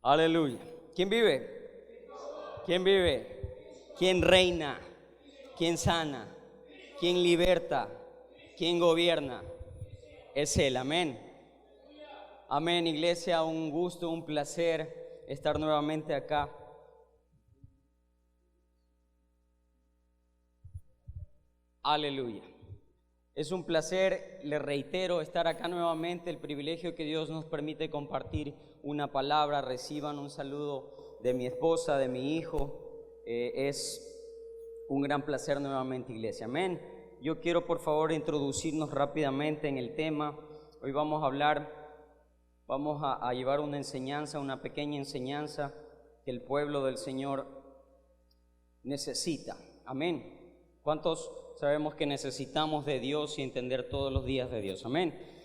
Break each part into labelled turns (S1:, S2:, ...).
S1: Aleluya. ¿Quién vive? ¿Quién vive? ¿Quién reina? ¿Quién sana? ¿Quién liberta? ¿Quién gobierna? Es Él. Amén. Amén, iglesia. Un gusto, un placer estar nuevamente acá. Aleluya. Es un placer, le reitero, estar acá nuevamente, el privilegio que Dios nos permite compartir una palabra. Reciban un saludo de mi esposa, de mi hijo. Es un gran placer nuevamente, iglesia. Amén. Yo quiero, por favor, introducirnos rápidamente en el tema. Hoy vamos a hablar, vamos a llevar una enseñanza, una pequeña enseñanza que el pueblo del Señor necesita. Amén. ¿Cuántos sabemos que necesitamos de Dios y entender todos los días de Dios? Amén.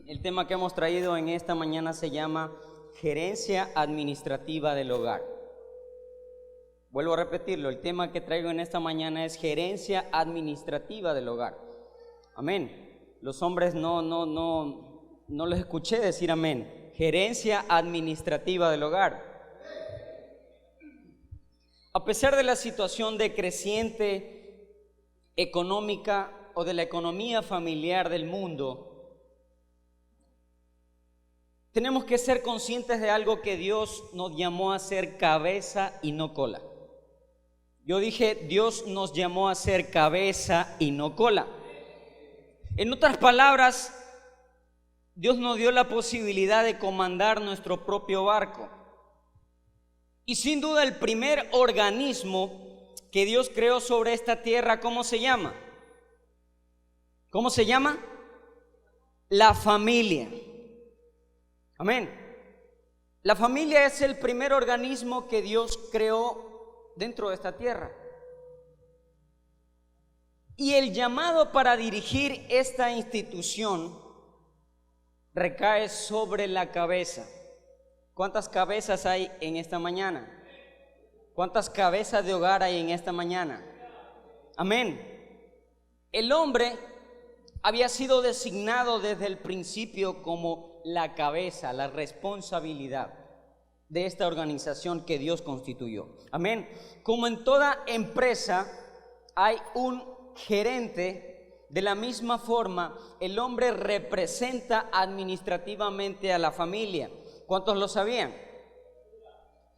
S1: El tema que hemos traído en esta mañana se llama gerencia administrativa del hogar. Vuelvo a repetirlo, el tema que traigo en esta mañana es gerencia administrativa del hogar. Amén. Los hombres no les escuché decir amén. Gerencia administrativa del hogar. A pesar de la situación decreciente económica o de la economía familiar del mundo, tenemos que ser conscientes de algo que Dios nos llamó a ser cabeza y no cola. Yo dije, Dios nos llamó a ser cabeza y no cola. En otras palabras, Dios nos dio la posibilidad de comandar nuestro propio barco. Y sin duda el primer organismo que Dios creó sobre esta tierra, ¿cómo se llama? ¿Cómo se llama? La familia. Amén. La familia es el primer organismo que Dios creó dentro de esta tierra. Y el llamado para dirigir esta institución recae sobre la cabeza. ¿Cuántas cabezas hay en esta mañana? ¿Cuántas cabezas de hogar hay en esta mañana? Amén. El hombre había sido designado desde el principio como la cabeza, la responsabilidad de esta organización que Dios constituyó. Amén. Como en toda empresa hay un gerente, de la misma forma el hombre representa administrativamente a la familia. ¿Cuántos lo sabían?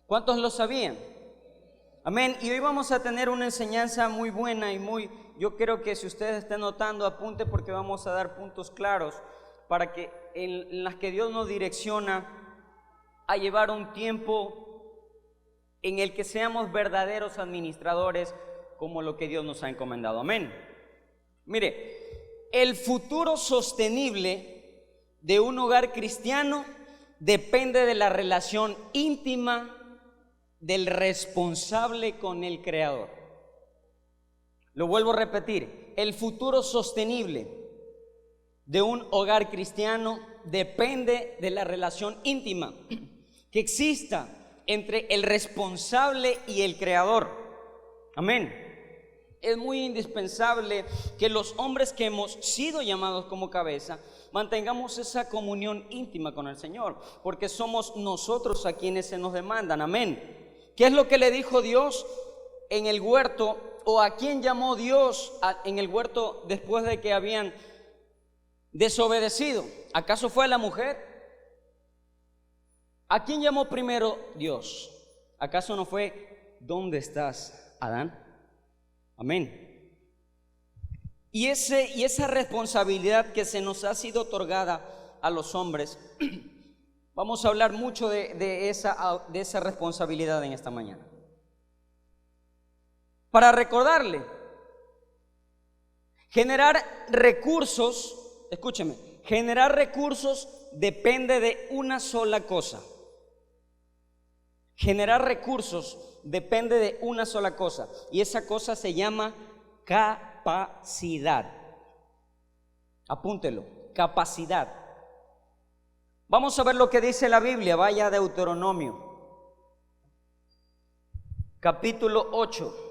S1: ¿Cuántos lo sabían? Amén. Y hoy vamos a tener una enseñanza muy buena y yo quiero que si ustedes están notando, apunte, porque vamos a dar puntos claros para que en las que Dios nos direcciona a llevar un tiempo en el que seamos verdaderos administradores como lo que Dios nos ha encomendado. Amén. Mire, el futuro sostenible de un hogar cristiano depende de la relación íntima del responsable con el Creador. Lo vuelvo a repetir, el futuro sostenible de un hogar cristiano depende de la relación íntima que exista entre el responsable y el Creador. Amén. Es muy indispensable que los hombres que hemos sido llamados como cabeza mantengamos esa comunión íntima con el Señor, porque somos nosotros a quienes se nos demandan. Amén. ¿Qué es lo que le dijo Dios en el huerto, o a quién llamó Dios en el huerto después de que habían desobedecido? ¿Acaso fue a la mujer? ¿A quién llamó primero Dios? ¿Acaso no fue: ¿dónde estás, Adán? Amén. Y esa responsabilidad que se nos ha sido otorgada a los hombres, vamos a hablar mucho de esa responsabilidad en esta mañana. Para recordarle, generar recursos, escúcheme, generar recursos depende de una sola cosa. Generar recursos depende de una sola cosa, y esa cosa se llama capacidad. Apúntelo, capacidad. Vamos a ver lo que dice la Biblia. Vaya a Deuteronomio, capítulo 8.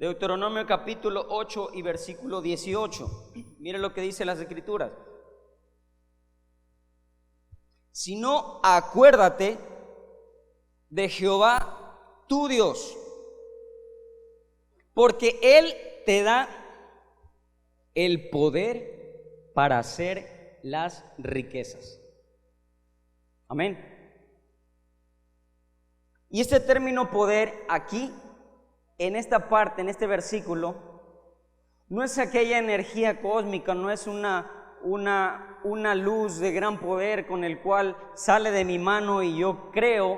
S1: Deuteronomio capítulo 8 y versículo 18. Mire lo que dice las Escrituras. Si no, acuérdate de Jehová tu Dios, porque Él te da el poder para hacer las riquezas. Amén. Y este término poder aquí, en esta parte, en este versículo, no es aquella energía cósmica, no es una luz de gran poder con el cual sale de mi mano y yo creo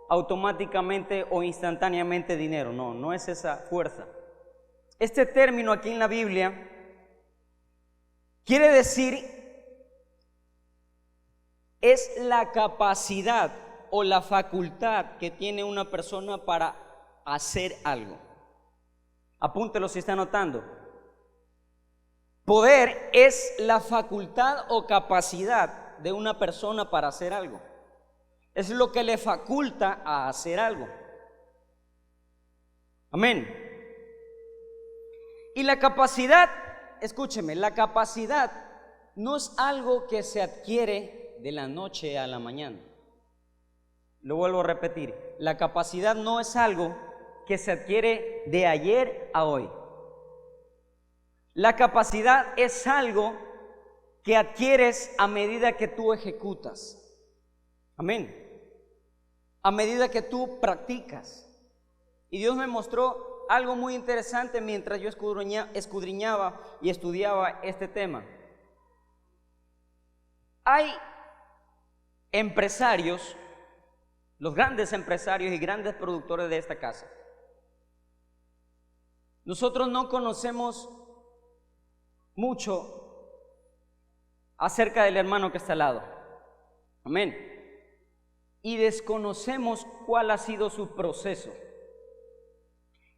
S1: automáticamente o instantáneamente dinero. No, no es esa fuerza. Este término aquí en la Biblia quiere decir, es la capacidad o la facultad que tiene una persona para hacer algo. Apúntelo si está anotando. Poder es la facultad o capacidad de una persona para hacer algo. Es lo que le faculta a hacer algo. Amén. Y la capacidad, escúcheme, la capacidad no es algo que se adquiere de la noche a la mañana. Lo vuelvo a repetir, la capacidad no es algo que se adquiere de ayer a hoy. La capacidad es algo que adquieres a medida que tú ejecutas. Amén. A medida que tú practicas. Y Dios me mostró algo muy interesante mientras yo escudriñaba y estudiaba este tema. Hay empresarios, los grandes empresarios y grandes productores de esta casa. Nosotros no conocemos mucho acerca del hermano que está al lado. Amén. Y desconocemos cuál ha sido su proceso.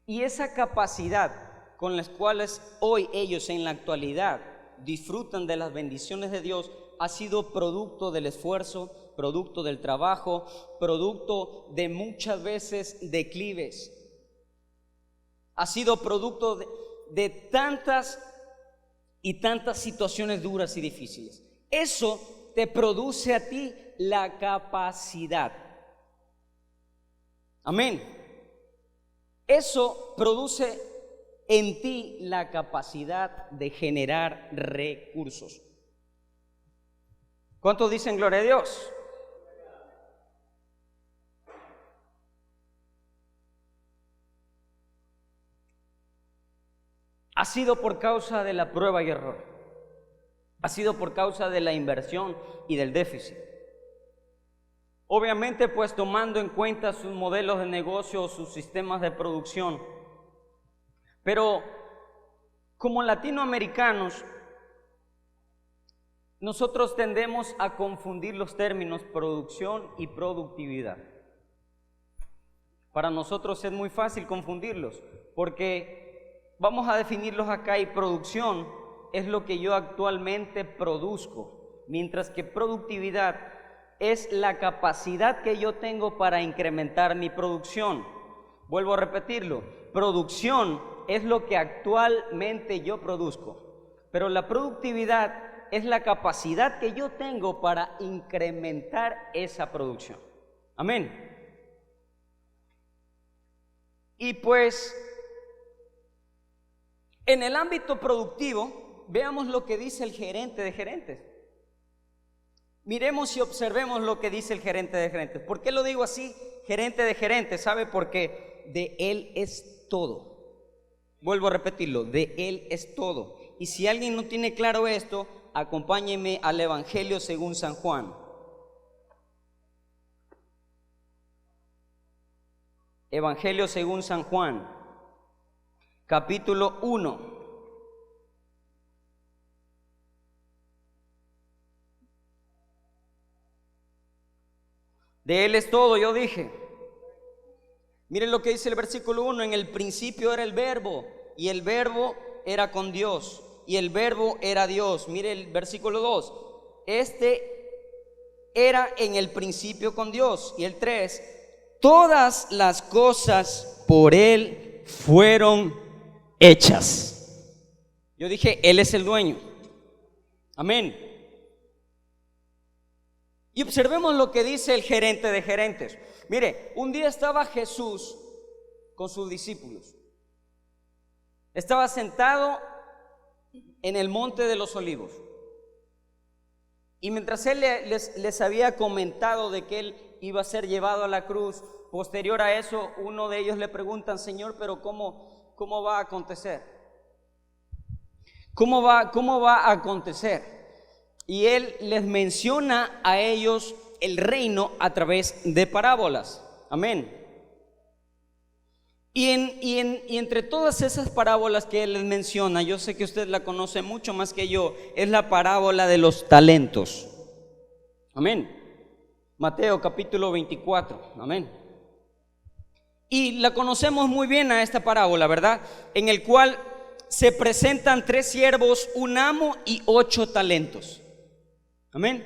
S1: Y esa capacidad con las cuales hoy ellos en la actualidad disfrutan de las bendiciones de Dios ha sido producto del esfuerzo, producto del trabajo, producto de muchas veces declives. Ha sido producto de tantas y tantas situaciones duras y difíciles. Eso te produce a ti la capacidad. Amén. Eso produce en ti la capacidad de generar recursos. ¿Cuántos dicen gloria a Dios? Ha sido por causa de la prueba y error. Ha sido por causa de la inversión y del déficit. Obviamente, pues tomando en cuenta sus modelos de negocio, sus sistemas de producción. Pero como latinoamericanos, nosotros tendemos a confundir los términos producción y productividad. Para nosotros es muy fácil confundirlos, porque vamos a definirlos acá y producción es lo que yo actualmente produzco, mientras que productividad es la capacidad que yo tengo para incrementar mi producción. Vuelvo a repetirlo, producción es lo que actualmente yo produzco, pero la productividad es la capacidad que yo tengo para incrementar esa producción. Amén. Y pues, en el ámbito productivo, veamos lo que dice el gerente de gerentes. Miremos y observemos lo que dice el gerente de gerentes. ¿Por qué lo digo así? Gerente de gerentes, ¿sabe? Porque de él es todo. Vuelvo a repetirlo, de él es todo. Y si alguien no tiene claro esto, acompáñeme al Evangelio según San Juan. Evangelio según San Juan, capítulo 1. De él es todo, yo dije. Miren lo que dice el versículo 1. En el principio era el verbo, y el verbo era con Dios, y el verbo era Dios. Mire el versículo 2. Este era en el principio con Dios. Y el 3. Todas las cosas por él fueron hechas. Yo dije, Él es el dueño. Amén. Y observemos lo que dice el gerente de gerentes. Mire, un día estaba Jesús con sus discípulos. Estaba sentado en el monte de los olivos. Y mientras Él les había comentado de que Él iba a ser llevado a la cruz, posterior a eso, uno de ellos le preguntan: Señor, pero ¿cómo va a acontecer? ¿Cómo va a acontecer? Y Él les menciona a ellos el reino a través de parábolas. Amén. Y entre todas esas parábolas que Él les menciona, yo sé que usted la conoce mucho más que yo, es la parábola de los talentos. Amén. Mateo capítulo 24. Amén. Y la conocemos muy bien a esta parábola, ¿verdad? En el cual se presentan 3 siervos, un amo y 8 talentos. Amén.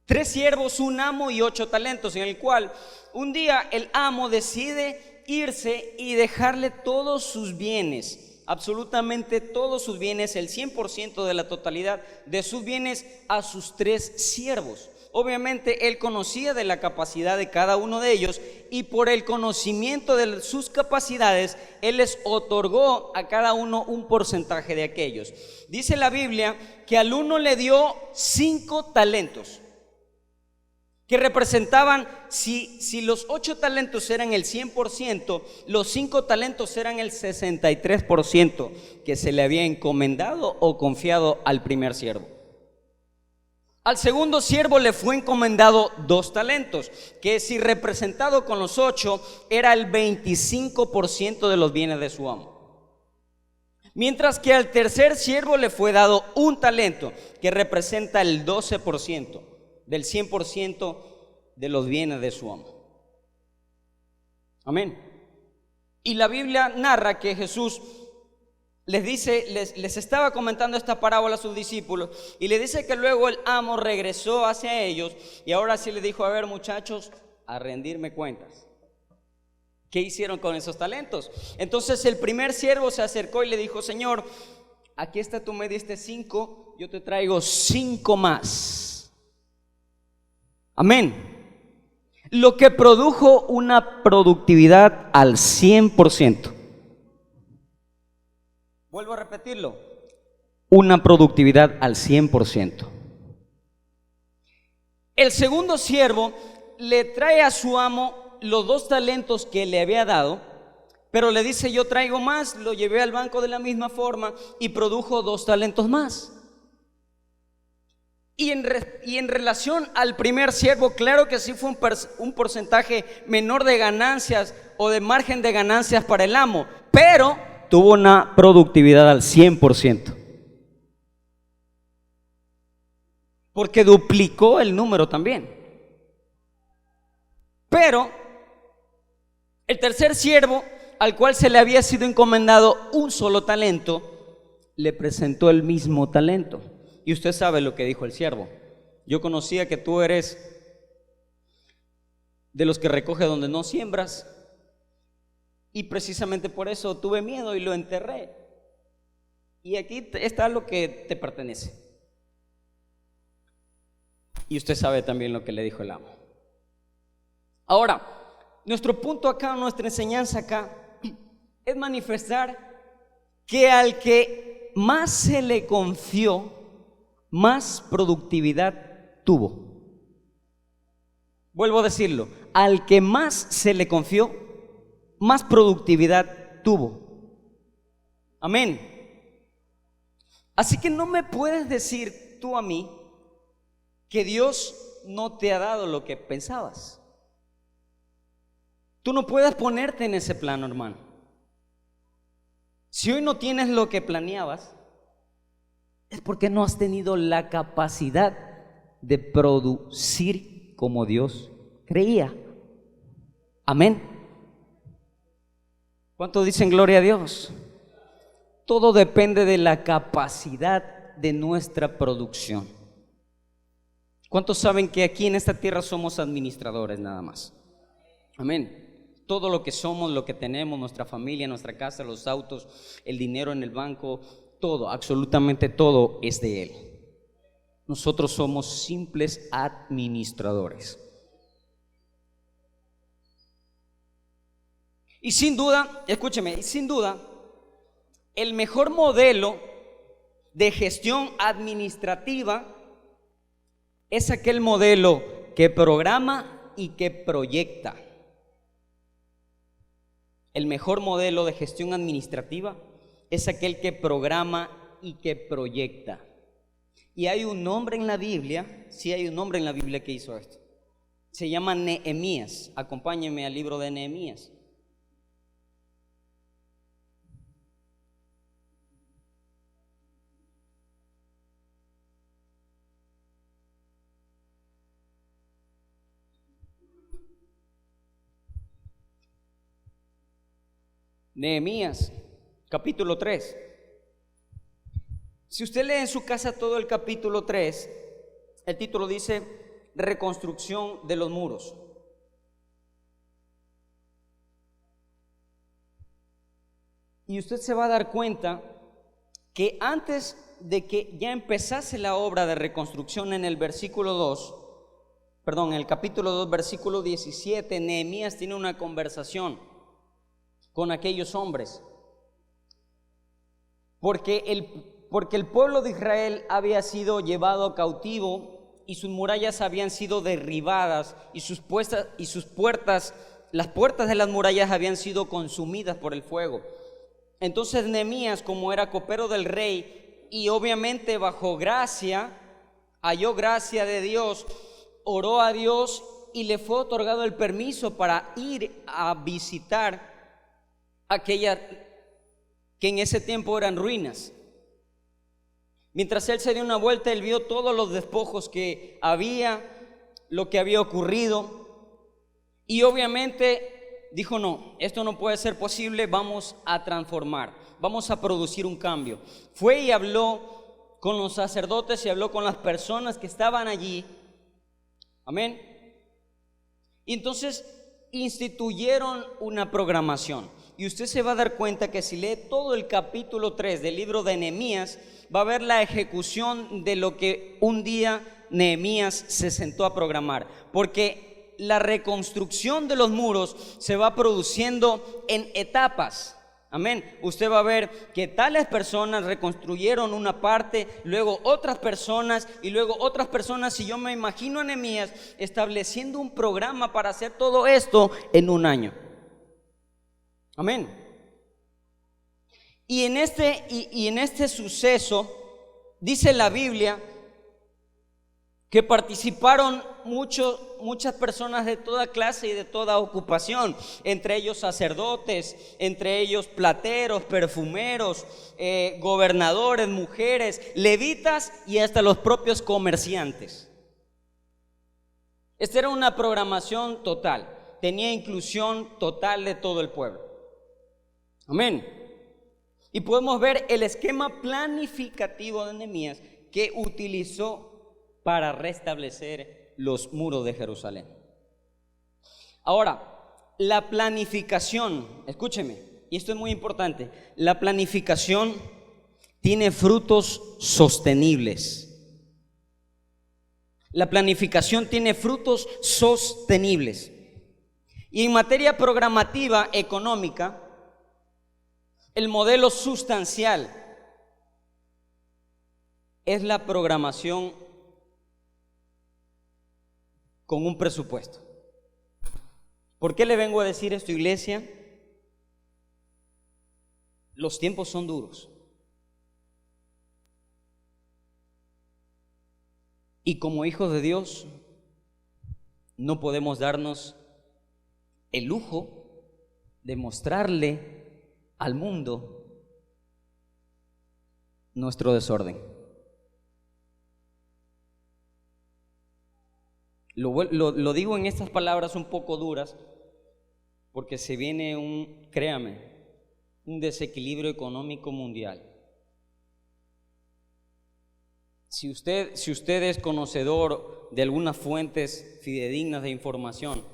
S1: 3 siervos, un amo y 8 talentos, en el cual un día el amo decide irse y dejarle todos sus bienes, absolutamente todos sus bienes, el 100% de la totalidad de sus bienes, a sus 3 siervos. Obviamente Él conocía de la capacidad de cada uno de ellos, y por el conocimiento de sus capacidades Él les otorgó a cada uno un porcentaje de aquellos. Dice la Biblia que al uno le dio 5 talentos, que representaban, si los 8 talentos eran el 100%, los 5 talentos eran el 63% que se le había encomendado o confiado al primer siervo. Al segundo siervo le fue encomendado 2 talentos, que si representado con los 8 era el 25% de los bienes de su amo. Mientras que al tercer siervo le fue dado 1 talento, que representa el 12% del 100% de los bienes de su amo. Amén. Y la Biblia narra que Jesús les dice, les estaba comentando esta parábola a sus discípulos, y le dice que luego el amo regresó hacia ellos y ahora sí le dijo: a ver, muchachos, a rendirme cuentas. ¿Qué hicieron con esos talentos? Entonces el primer siervo se acercó y le dijo: Señor, aquí está, tú me diste 5, yo te traigo 5 más. Amén. Lo que produjo una productividad al 100%. Vuelvo a repetirlo: una productividad al 100%. El segundo siervo le trae a su amo los 2 talentos que le había dado, pero le dice: yo traigo más. Lo llevé al banco de la misma forma y produjo 2 talentos más. Y en relación al primer siervo, claro que sí fue un porcentaje menor de ganancias o de margen de ganancias para el amo, pero tuvo una productividad al 100%, porque duplicó el número también. Pero el tercer siervo, al cual se le había sido encomendado 1 solo talento, le presentó el mismo talento. Y usted sabe lo que dijo el siervo: yo conocía que tú eres de los que recoge donde no siembras, y precisamente por eso tuve miedo y lo enterré, y aquí está lo que te pertenece. Y usted sabe también lo que le dijo el amo. Ahora, nuestro punto acá, nuestra enseñanza acá, es manifestar que al que más se le confió, más productividad tuvo. Vuelvo a decirlo: al que más se le confió, más productividad tuvo. Amén. Así que no me puedes decir tú a mí que Dios no te ha dado lo que pensabas. Tú no puedes ponerte en ese plano, hermano. Si hoy no tienes lo que planeabas, es porque no has tenido la capacidad de producir como Dios creía. Amén. ¿Cuántos dicen gloria a Dios? Todo depende de la capacidad de nuestra producción. ¿Cuántos saben que aquí en esta tierra somos administradores nada más? Amén. Todo lo que somos, lo que tenemos, nuestra familia, nuestra casa, los autos, el dinero en el banco, todo, absolutamente todo es de Él. Nosotros somos simples administradores. Y sin duda, escúcheme, sin duda, el mejor modelo de gestión administrativa es aquel modelo que programa y que proyecta. El mejor modelo de gestión administrativa es aquel que programa y que proyecta. Y hay un hombre en la Biblia, sí hay un hombre en la Biblia que hizo esto. Se llama Nehemías. Acompáñenme al libro de Nehemías. Nehemías, capítulo 3. Si usted lee en su casa todo el capítulo 3, el título dice reconstrucción de los muros. Y usted se va a dar cuenta que antes de que ya empezase la obra de reconstrucción en el versículo 2, en el capítulo 2, versículo 17, Nehemías tiene una conversación con aquellos hombres, porque el pueblo de Israel había sido llevado cautivo y sus murallas habían sido derribadas y sus puertas, las puertas de las murallas habían sido consumidas por el fuego. Entonces Nehemías, como era copero del rey y obviamente bajo gracia, halló gracia de Dios, oró a Dios y le fue otorgado el permiso para ir a visitar aquella que en ese tiempo eran ruinas. Mientras él se dio una vuelta, él vio todos los despojos que había, lo que había ocurrido, y obviamente dijo: no, esto no puede ser posible, vamos a transformar, vamos a producir un cambio. Fue y habló con los sacerdotes y habló con las personas que estaban allí. Amén. Y entonces instituyeron una programación. Y usted se va a dar cuenta que si lee todo el capítulo 3 del libro de Nehemías, va a ver la ejecución de lo que un día Nehemías se sentó a programar. Porque la reconstrucción de los muros se va produciendo en etapas. Amén. Usted va a ver que tales personas reconstruyeron una parte, luego otras personas y luego otras personas. Y yo me imagino a Nehemías estableciendo un programa para hacer todo esto en un año. Amén. Y en este suceso dice la Biblia que participaron muchas personas de toda clase y de toda ocupación, entre ellos sacerdotes, entre ellos plateros, perfumeros, gobernadores, mujeres, levitas y hasta los propios comerciantes. Esta era una programación total, tenía inclusión total de todo el pueblo. Amén. Y podemos ver el esquema planificativo de Nehemías que utilizó para restablecer los muros de Jerusalén. Ahora, la planificación, escúcheme, y esto es muy importante, la planificación tiene frutos sostenibles. La planificación tiene frutos sostenibles. Y en materia programativa económica, el modelo sustancial es la programación con un presupuesto. ¿Por qué le vengo a decir esto, iglesia? Los tiempos son duros. Y como hijos de Dios, no podemos darnos el lujo de mostrarle al mundo nuestro desorden. Lo digo en estas palabras un poco duras porque se viene créame, un desequilibrio económico mundial. Si usted es conocedor de algunas fuentes fidedignas de información,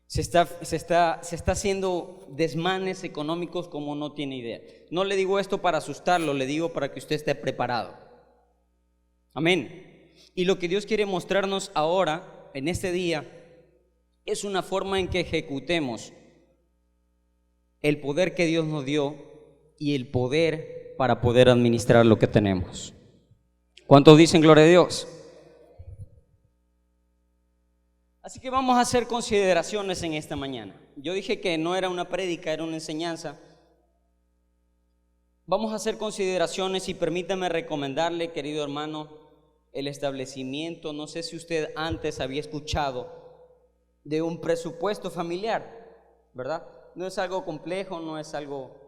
S1: se está haciendo desmanes económicos como no tiene idea. No le digo esto para asustarlo, le digo para que usted esté preparado. Amén. Y lo que Dios quiere mostrarnos ahora, en este día, es una forma en que ejecutemos el poder que Dios nos dio y el poder para poder administrar lo que tenemos. ¿Cuántos dicen gloria a Dios? Así que vamos a hacer consideraciones en esta mañana. Yo dije que no era una prédica, era una enseñanza. Vamos a hacer consideraciones y permítame recomendarle, querido hermano, el establecimiento. No sé si usted antes había escuchado de un presupuesto familiar, ¿verdad? No es algo complejo, no es algo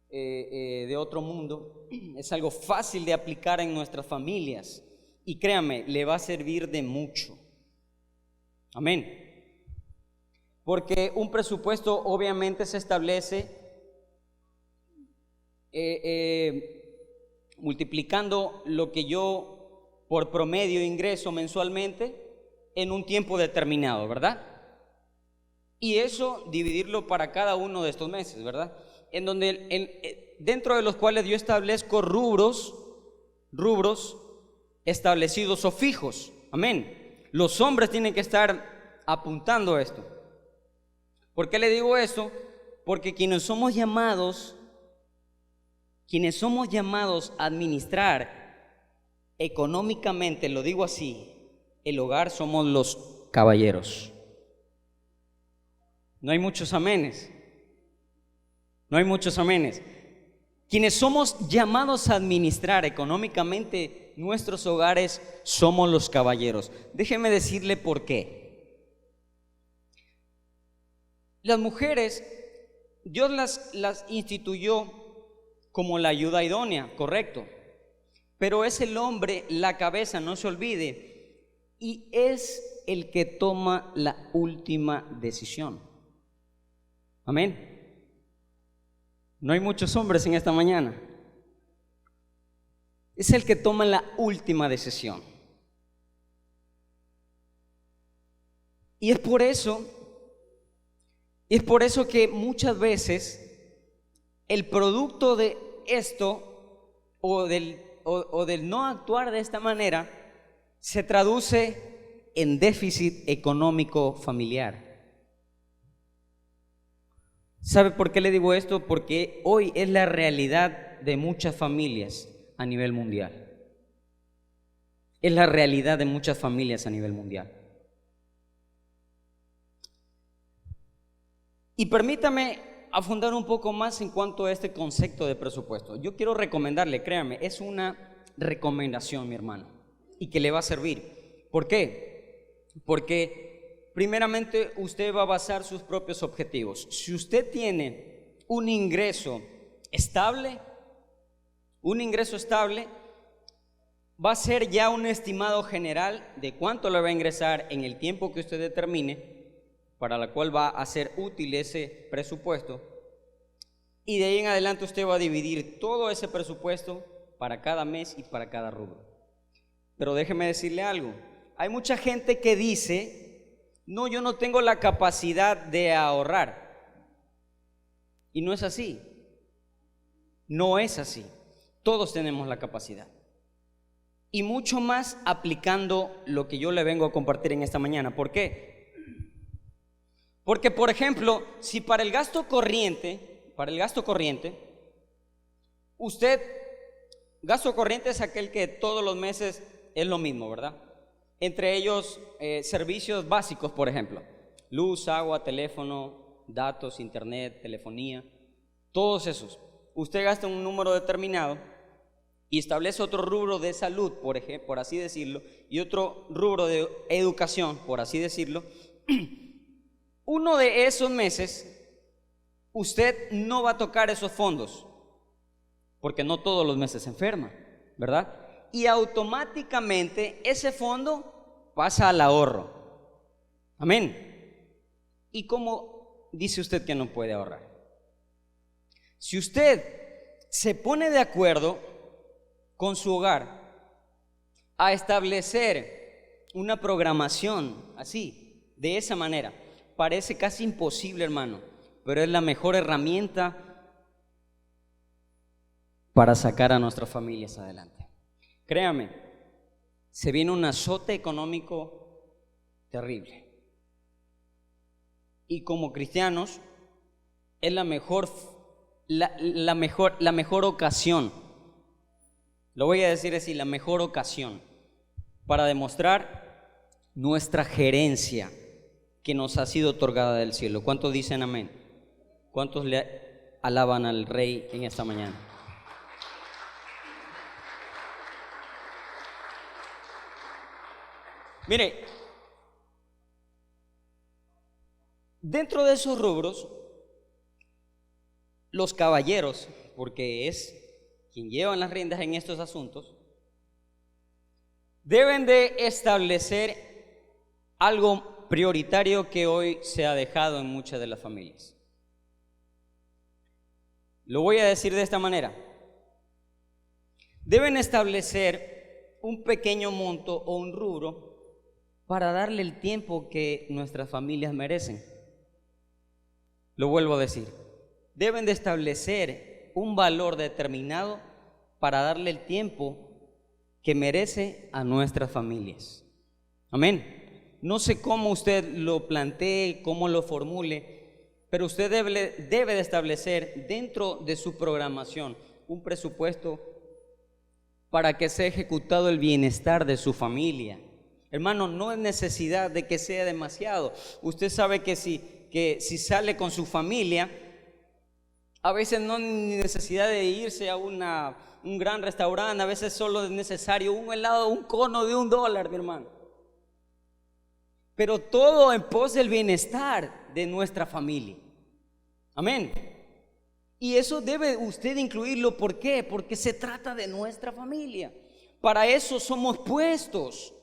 S1: de otro mundo. Es algo fácil de aplicar en nuestras familias. Y créame, le va a servir de mucho. Amén. Porque un presupuesto obviamente se establece multiplicando lo que yo por promedio ingreso mensualmente en un tiempo determinado, ¿verdad? Y eso dividirlo para cada uno de estos meses, ¿verdad? En donde dentro de los cuales yo establezco rubros establecidos o fijos. Amén. Los hombres tienen que estar apuntando a esto. ¿Por qué le digo esto? Porque quienes somos llamados a administrar económicamente, lo digo así, el hogar, somos los caballeros. No hay muchos amenes. No hay muchos amenes. Quienes somos llamados a administrar económicamente nuestros hogares somos los caballeros. Déjeme decirle por qué. Las mujeres, Dios las instituyó como la ayuda idónea, correcto. Pero es el hombre la cabeza, no se olvide, y es el que toma la última decisión. Amén. No hay muchos hombres en esta mañana. Es el que toma la última decisión. Y es por eso que muchas veces el producto de esto o del no actuar de esta manera se traduce en déficit económico familiar. ¿Sabe por qué le digo esto? Porque hoy es la realidad de muchas familias a nivel mundial. Es la realidad de muchas familias a nivel mundial. Y permítame afundar un poco más en cuanto a este concepto de presupuesto. Yo quiero recomendarle, créame, es una recomendación, mi hermano, y que le va a servir. ¿Por qué? Porque primeramente usted va a basar sus propios objetivos. Si usted tiene un ingreso estable, va a ser ya un estimado general de cuánto le va a ingresar en el tiempo que usted determine, para la cual va a ser útil ese presupuesto, y de ahí en adelante usted va a dividir todo ese presupuesto para cada mes y para cada rubro. Pero déjeme decirle algo, hay mucha gente que dice: no, yo no tengo la capacidad de ahorrar. Y no es así. No es así. Todos tenemos la capacidad. Y mucho más aplicando lo que yo le vengo a compartir en esta mañana. ¿Por qué? Porque, por ejemplo, si para el gasto corriente, gasto corriente es aquel que todos los meses es lo mismo, ¿verdad? Entre ellos servicios básicos, por ejemplo, luz, agua, teléfono, datos, internet, telefonía, todos esos. Usted gasta un número determinado y establece otro rubro de salud, por así decirlo, y otro rubro de educación, por así decirlo. Uno de esos meses usted no va a tocar esos fondos, porque no todos los meses se enferma, ¿verdad? Y automáticamente ese fondo pasa al ahorro. Amén. ¿Y cómo dice usted que no puede ahorrar? Si usted se pone de acuerdo con su hogar a establecer una programación así de esa manera. Parece casi imposible, hermano, pero es la mejor herramienta para sacar a nuestras familias adelante. Créame, se viene un azote económico terrible. Y como cristianos, es la mejor ocasión, lo voy a decir así, la mejor ocasión para demostrar nuestra gerencia que nos ha sido otorgada del cielo. ¿Cuántos dicen amén? ¿Cuántos le alaban al Rey en esta mañana? Mire, dentro de esos rubros, los caballeros, porque es quien llevan las riendas en estos asuntos, deben de establecer algo prioritario que hoy se ha dejado en muchas de las familias. Lo voy a decir de esta manera. Deben establecer un pequeño monto o un rubro para darle el tiempo que nuestras familias merecen. Lo vuelvo a decir. Deben de establecer un valor determinado para darle el tiempo que merece a nuestras familias. Amén. No sé cómo usted lo plantee, cómo lo formule, pero usted debe de establecer dentro de su programación un presupuesto para que sea ejecutado el bienestar de su familia. Hermano, no es necesidad de que sea demasiado. Usted sabe que si sale con su familia, a veces no hay necesidad de irse a un gran restaurante, a veces solo es necesario un helado, un cono de $1, mi hermano. Pero todo en pos del bienestar de nuestra familia. Amén. Y eso debe usted incluirlo. ¿Por qué? Porque se trata de nuestra familia. Para eso somos puestos.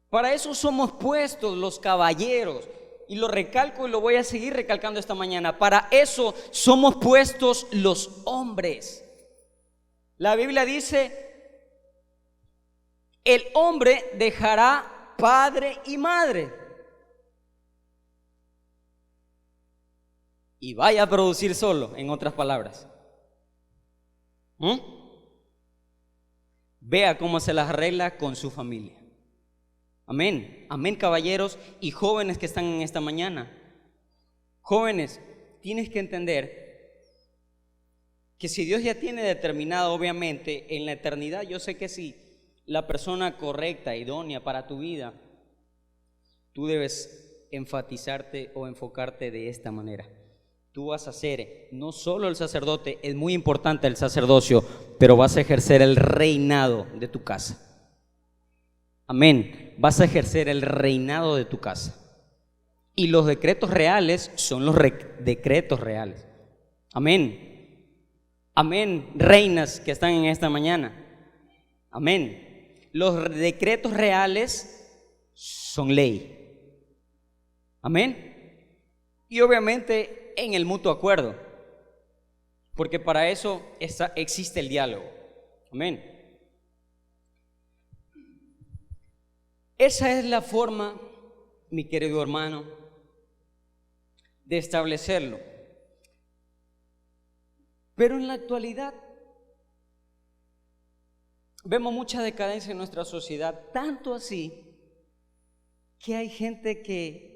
S1: Para eso somos puestos los caballeros. Y lo recalco y lo voy a seguir recalcando esta mañana. Para eso somos puestos los hombres. La Biblia dice: el hombre dejará padre y madre y vaya a producir solo, en otras palabras. Vea cómo se las arregla con su familia. Amén, amén, caballeros y jóvenes que están en esta mañana. Jóvenes, tienes que entender que si Dios ya tiene determinado, obviamente, en la eternidad, yo sé que sí, la persona correcta, idónea para tu vida, tú debes enfatizarte o enfocarte de esta manera. Tú vas a ser no solo el sacerdote, es muy importante el sacerdocio, pero vas a ejercer el reinado de tu casa. Amén. Vas a ejercer el reinado de tu casa. Y los decretos reales son los decretos reales. Amén. Amén. Reinas que están en esta mañana. Amén. Los decretos reales son ley. Amén. Y obviamente en el mutuo acuerdo, porque para eso existe el diálogo. Amén. Esa es la forma, mi querido hermano, de establecerlo. Pero en la actualidad vemos mucha decadencia en nuestra sociedad, tanto así que hay gente que,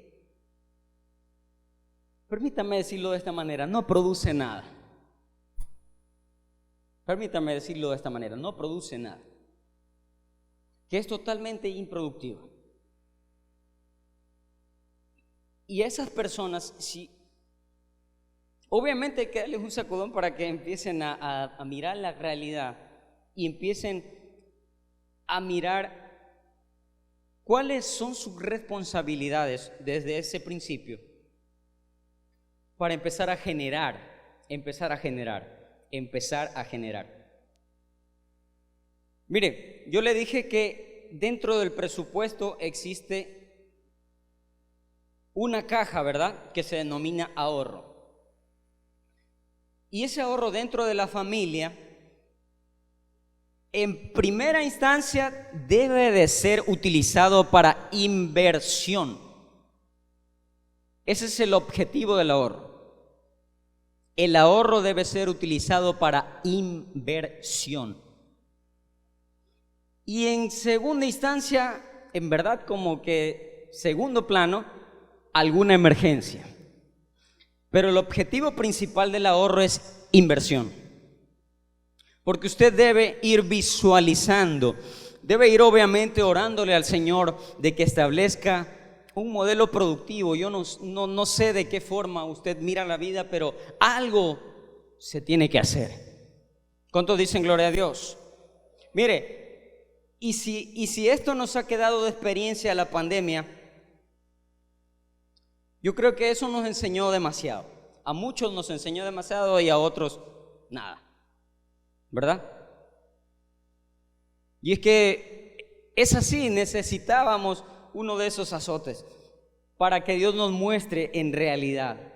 S1: permítame decirlo de esta manera, no produce nada. Permítame decirlo de esta manera, no produce nada, que es totalmente improductiva. Y a esas personas, sí, obviamente hay que darles un sacudón para que empiecen a mirar la realidad y empiecen a mirar cuáles son sus responsabilidades desde ese principio, para empezar a generar. Mire, yo le dije que dentro del presupuesto existe una caja, ¿verdad?, que se denomina ahorro. Y ese ahorro dentro de la familia, en primera instancia, debe de ser utilizado para inversión. Ese es el objetivo del ahorro. El ahorro debe ser utilizado para inversión. Y en segunda instancia, en verdad como que segundo plano, alguna emergencia. Pero el objetivo principal del ahorro es inversión. Porque usted debe ir visualizando, debe ir obviamente orándole al Señor de que establezca un modelo productivo. Yo no sé de qué forma usted mira la vida, pero algo se tiene que hacer. ¿Cuántos dicen gloria a Dios? Mire, y si esto nos ha quedado de experiencia la pandemia, yo creo que eso nos enseñó demasiado. A muchos nos enseñó demasiado y a otros nada, ¿verdad? Y es que es así, necesitábamos uno de esos azotes para que Dios nos muestre en realidad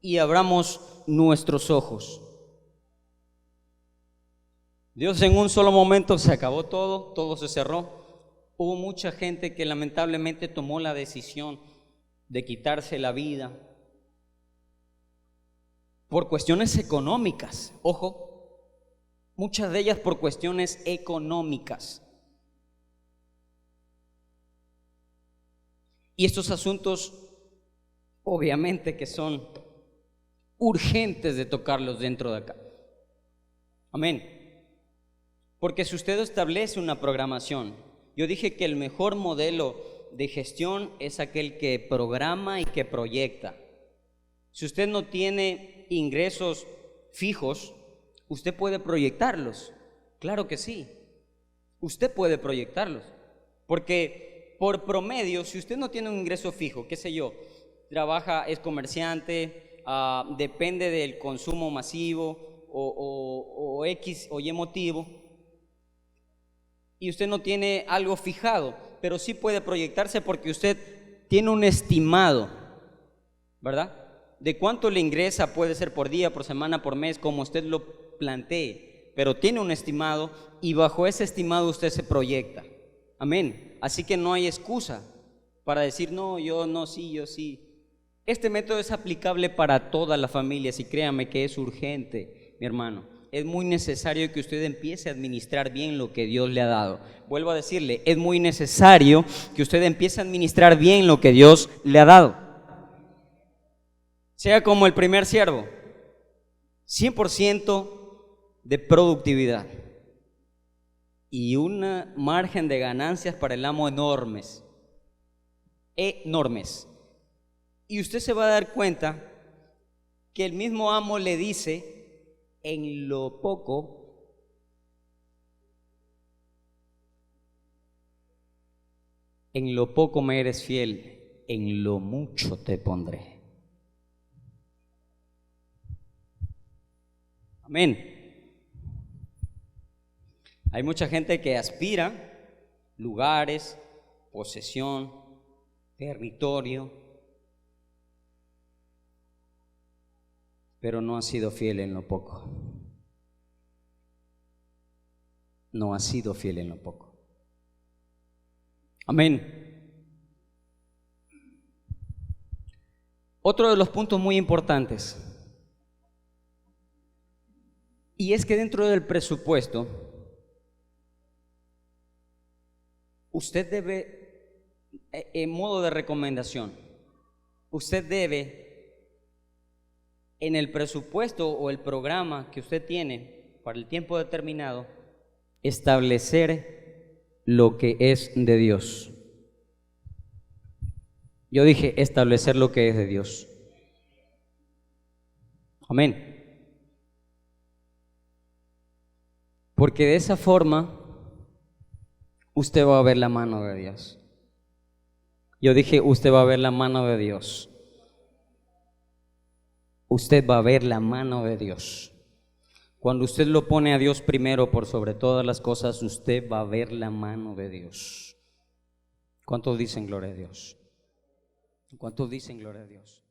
S1: y abramos nuestros ojos. Dios en un solo momento se acabó todo se cerró. Hubo mucha gente que lamentablemente tomó la decisión de quitarse la vida por cuestiones económicas. Ojo, muchas de ellas por cuestiones económicas. Y estos asuntos, obviamente que son urgentes de tocarlos dentro de acá. Amén. Porque si usted establece una programación, yo dije que el mejor modelo de gestión es aquel que programa y que proyecta. Si usted no tiene ingresos fijos, usted puede proyectarlos. Claro que sí. Usted puede proyectarlos. Porque por promedio, si usted no tiene un ingreso fijo, qué sé yo, trabaja, es comerciante, depende del consumo masivo o X o Y motivo, y usted no tiene algo fijado, pero sí puede proyectarse porque usted tiene un estimado, ¿verdad? De cuánto le ingresa, puede ser por día, por semana, por mes, como usted lo plantee, pero tiene un estimado y bajo ese estimado usted se proyecta. Amén. Así que no hay excusa para decir, no, yo no, sí, yo sí. Este método es aplicable para todas las familias y créame que es urgente, mi hermano. Es muy necesario que usted empiece a administrar bien lo que Dios le ha dado. Vuelvo a decirle, es muy necesario que usted empiece a administrar bien lo que Dios le ha dado. Sea como el primer siervo, 100% de productividad y un margen de ganancias para el amo enormes. Y usted se va a dar cuenta que el mismo amo le dice, en lo poco me eres fiel, en lo mucho te pondré. Amén. Hay mucha gente que aspira lugares, posesión, territorio, pero no ha sido fiel en lo poco. No ha sido fiel en lo poco. Amén. Otro de los puntos muy importantes, y es que dentro del presupuesto, usted debe, en modo de recomendación, usted debe, en el presupuesto o el programa que usted tiene para el tiempo determinado, establecer lo que es de Dios. Yo dije establecer lo que es de Dios. Amén. Porque de esa forma usted va a ver la mano de Dios. Yo dije, usted va a ver la mano de Dios. Usted va a ver la mano de Dios. Cuando usted lo pone a Dios primero por sobre todas las cosas, usted va a ver la mano de Dios. ¿Cuántos dicen gloria a Dios? ¿Cuántos dicen gloria a Dios?